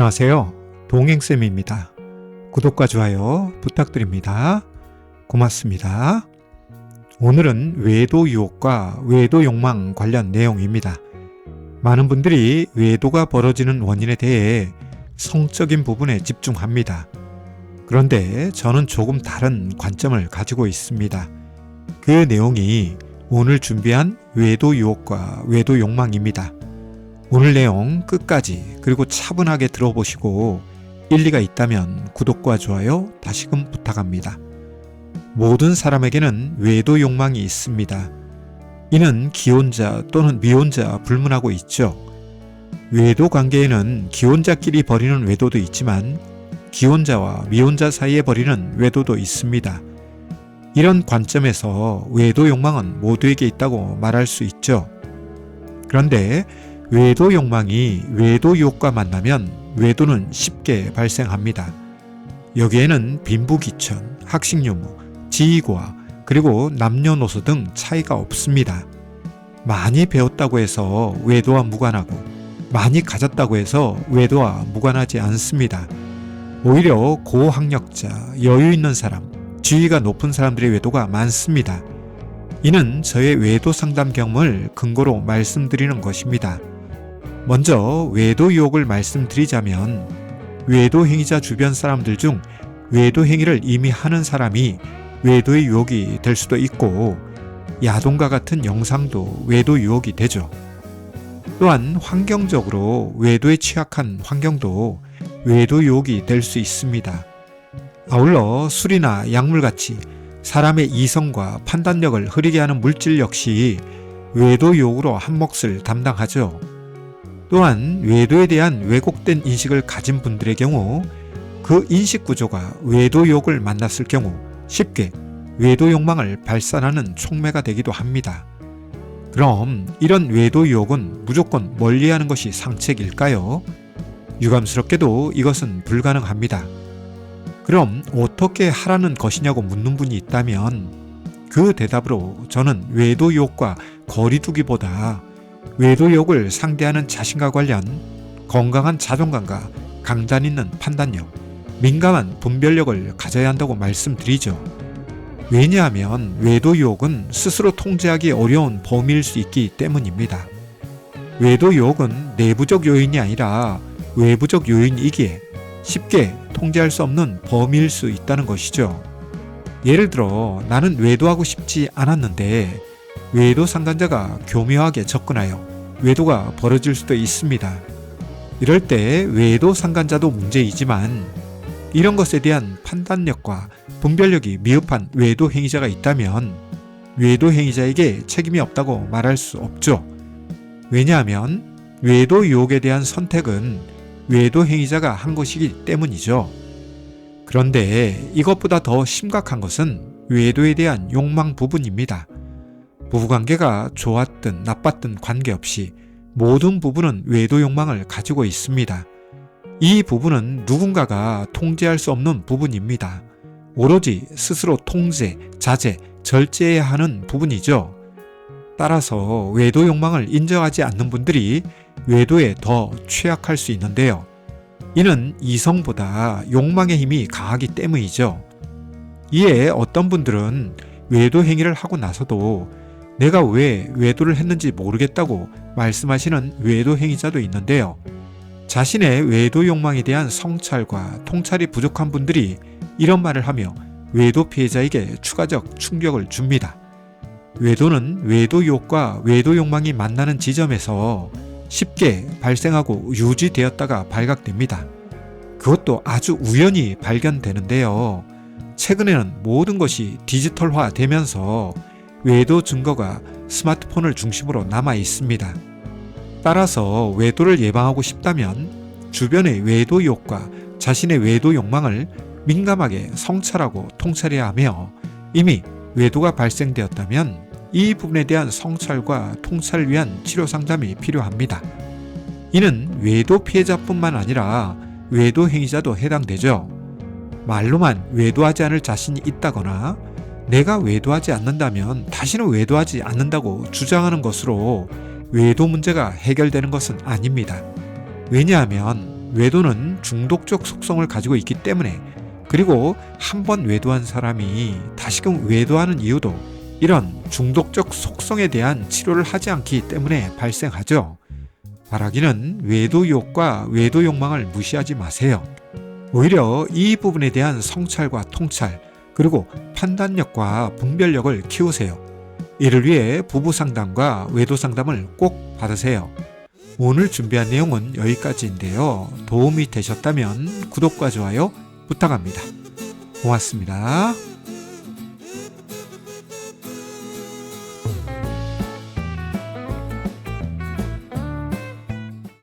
안녕하세요. 동행쌤입니다. 구독과 좋아요 부탁드립니다. 고맙습니다. 오늘은 외도 유혹과 외도 욕망 관련 내용입니다. 많은 분들이 외도가 벌어지는 원인에 대해 성적인 부분에 집중합니다. 그런데 저는 조금 다른 관점을 가지고 있습니다. 그 내용이 오늘 준비한 외도 유혹과 외도 욕망입니다. 오늘 내용 끝까지 그리고 차분하게 들어보시고 일리가 있다면 구독과 좋아요 다시금 부탁합니다. 모든 사람에게는 외도 욕망이 있습니다. 이는 기혼자 또는 미혼자 불문하고 있죠. 외도 관계에는 기혼자끼리 벌이는 외도도 있지만 기혼자와 미혼자 사이에 벌이는 외도도 있습니다. 이런 관점에서 외도 욕망은 모두에게 있다고 말할 수 있죠. 그런데 외도 욕망이 외도 유혹과 만나면 외도는 쉽게 발생합니다. 여기에는 빈부귀천, 학식유무, 지위고하, 그리고 남녀노소 등 차이가 없습니다. 많이 배웠다고 해서 외도와 무관하고 많이 가졌다고 해서 외도와 무관하지 않습니다. 오히려 고학력자, 여유 있는 사람, 지위가 높은 사람들의 외도가 많습니다. 이는 저의 외도 상담 경험을 근거로 말씀드리는 것입니다. 먼저 외도 유혹을 말씀드리자면 외도 행위자 주변 사람들 중 외도 행위를 이미 하는 사람이 외도의 유혹이 될 수도 있고 야동과 같은 영상도 외도 유혹이 되죠. 또한 환경적으로 외도에 취약한 환경도 외도 유혹이 될 수 있습니다. 아울러 술이나 약물같이 사람의 이성과 판단력을 흐리게 하는 물질 역시 외도 유혹으로 한 몫을 담당하죠. 또한 외도에 대한 왜곡된 인식을 가진 분들의 경우 그 인식 구조가 외도 유혹을 만났을 경우 쉽게 외도 욕망을 발산하는 촉매가 되기도 합니다. 그럼 이런 외도 유혹은 무조건 멀리하는 것이 상책일까요? 유감스럽게도 이것은 불가능합니다. 그럼 어떻게 하라는 것이냐고 묻는 분이 있다면 그 대답으로 저는 외도 유혹과 거리 두기보다 외도 유혹을 상대하는 자신과 관련 건강한 자존감과 강단 있는 판단력, 민감한 분별력을 가져야 한다고 말씀드리죠. 왜냐하면 외도 유혹은 스스로 통제하기 어려운 범위일 수 있기 때문입니다. 외도 유혹은 내부적 요인이 아니라 외부적 요인이기에 쉽게 통제할 수 없는 범위일 수 있다는 것이죠. 예를 들어 나는 외도하고 싶지 않았는데 외도 상간자가 교묘하게 접근하여 외도가 벌어질 수도 있습니다. 이럴 때 외도 상간자도 문제이지만 이런 것에 대한 판단력과 분별력이 미흡한 외도 행위자가 있다면 외도 행위자에게 책임이 없다고 말할 수 없죠. 왜냐하면 외도 유혹에 대한 선택은 외도 행위자가 한 것이기 때문이죠. 그런데 이것보다 더 심각한 것은 외도에 대한 욕망 부분입니다. 부부관계가 좋았든 나빴든 관계없이 모든 부부는 외도 욕망을 가지고 있습니다. 이 부분은 누군가가 통제할 수 없는 부분입니다. 오로지 스스로 통제, 자제, 절제해야 하는 부분이죠. 따라서 외도 욕망을 인정하지 않는 분들이 외도에 더 취약할 수 있는데요. 이는 이성보다 욕망의 힘이 강하기 때문이죠. 이에 어떤 분들은 외도 행위를 하고 나서도 내가 왜 외도를 했는지 모르겠다고 말씀하시는 외도 행위자도 있는데요. 자신의 외도 욕망에 대한 성찰과 통찰이 부족한 분들이 이런 말을 하며 외도 피해자에게 추가적 충격을 줍니다. 외도는 외도 유혹과 외도 욕망이 만나는 지점에서 쉽게 발생하고 유지되었다가 발각됩니다. 그것도 아주 우연히 발견되는데요. 최근에는 모든 것이 디지털화 되면서 외도 증거가 스마트폰을 중심으로 남아 있습니다. 따라서 외도를 예방하고 싶다면 주변의 외도 유혹과 자신의 외도 욕망을 민감하게 성찰하고 통찰해야 하며 이미 외도가 발생되었다면 이 부분에 대한 성찰과 통찰을 위한 치료 상담이 필요합니다. 이는 외도 피해자뿐만 아니라 외도 행위자도 해당되죠. 말로만 외도하지 않을 자신이 있다거나 내가 외도하지 않는다면 다시는 외도하지 않는다고 주장하는 것으로 외도 문제가 해결되는 것은 아닙니다. 왜냐하면 외도는 중독적 속성을 가지고 있기 때문에, 그리고 한 번 외도한 사람이 다시금 외도하는 이유도 이런 중독적 속성에 대한 치료를 하지 않기 때문에 발생하죠. 바라기는 외도 유혹과 외도 욕망을 무시하지 마세요. 오히려 이 부분에 대한 성찰과 통찰, 그리고 판단력과 분별력을 키우세요. 이를 위해 부부 상담과 외도 상담을 꼭 받으세요. 오늘 준비한 내용은 여기까지인데요. 도움이 되셨다면 구독과 좋아요 부탁합니다. 고맙습니다.